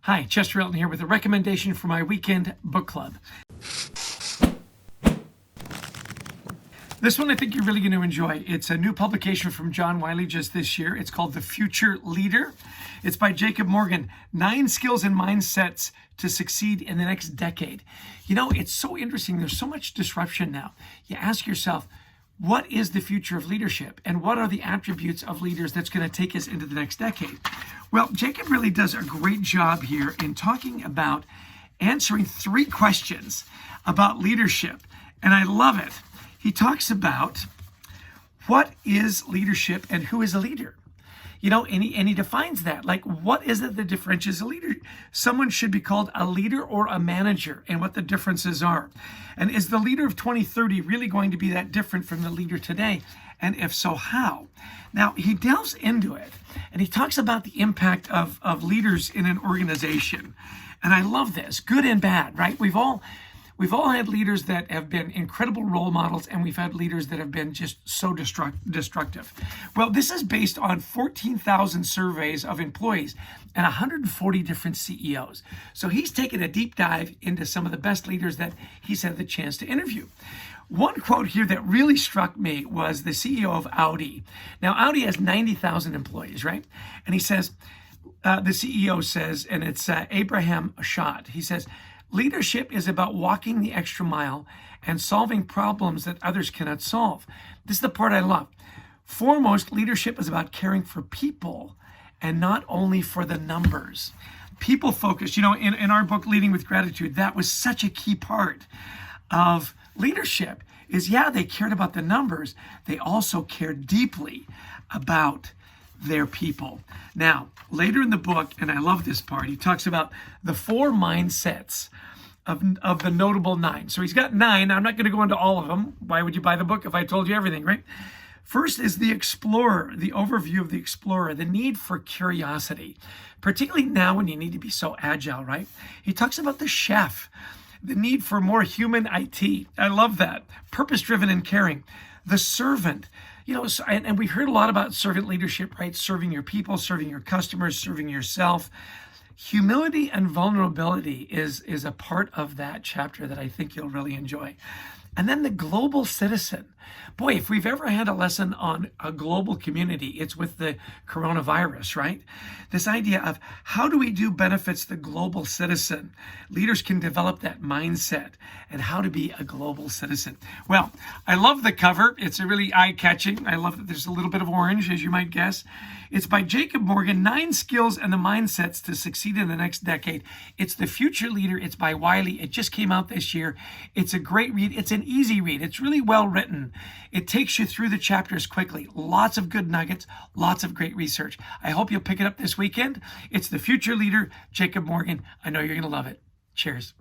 Hi, Chester Elton here with a recommendation for my weekend book club. This one I think you're really going to enjoy. It's a new publication from John Wiley just this year. It's called The Future Leader. It's by Jacob Morgan, 9 Skills and Mindsets to Succeed in the Next Decade. You know, it's so interesting. There's so much disruption now. You ask yourself, what is the future of leadership? And what are the attributes of leaders that's going to take us into the next decade? Well, Jacob really does a great job here in talking about answering 3 questions about leadership. And I love it. He talks about what is leadership and who is a leader. You know, and he defines that. Like, what is it that differentiates a leader? Someone should be called a leader or a manager, and what the differences are. And is the leader of 2030 really going to be that different from the leader today? And if so, how? Now, he delves into it, and he talks about the impact of leaders in an organization. And I love this, good and bad, right? We've all had leaders that have been incredible role models, and we've had leaders that have been just so destructive. Well, this is based on 14,000 surveys of employees and 140 different CEOs. So he's taken a deep dive into some of the best leaders that he's had the chance to interview. One quote here that really struck me was the CEO of Audi. Now, Audi has 90,000 employees, right? And he says, the CEO says, and it's Abraham Schott, he says, leadership is about walking the extra mile and solving problems that others cannot solve. This is the part I love. Foremost, leadership is about caring for people and not only for the numbers. People focused, you know, in our book, Leading with Gratitude, that was such a key part of leadership is, yeah, they cared about the numbers. They also cared deeply about their people. Now, later in the book, and I love this part, he talks about the 4 mindsets of the notable 9. So he's got 9. I'm not going to go into all of them. Why would you buy the book if I told you everything, right? First is the explorer, the overview of the explorer, the need for curiosity, particularly now when you need to be so agile, right? He talks about the chef, the need for more human IT. I love that. Purpose-driven and caring. The servant. You know, and we heard a lot about servant leadership, right? Serving your people, serving your customers, serving yourself. Humility and vulnerability is a part of that chapter that I think you'll really enjoy. And then the global citizen. Boy, if we've ever had a lesson on a global community, it's with the coronavirus, right? This idea of how do we do benefits the global citizen? Leaders can develop that mindset and how to be a global citizen. Well, I love the cover. It's a really eye-catching. I love that there's a little bit of orange, as you might guess. It's by Jacob Morgan, 9 Skills and the Mindsets to Succeed in the Next Decade. It's The Future Leader. It's by Wiley. It just came out this year. It's a great read. It's an easy read. It's really well written. It takes you through the chapters quickly. Lots of good nuggets, lots of great research. I hope you'll pick it up this weekend. It's The Future Leader, Jacob Morgan. I know you're going to love it. Cheers.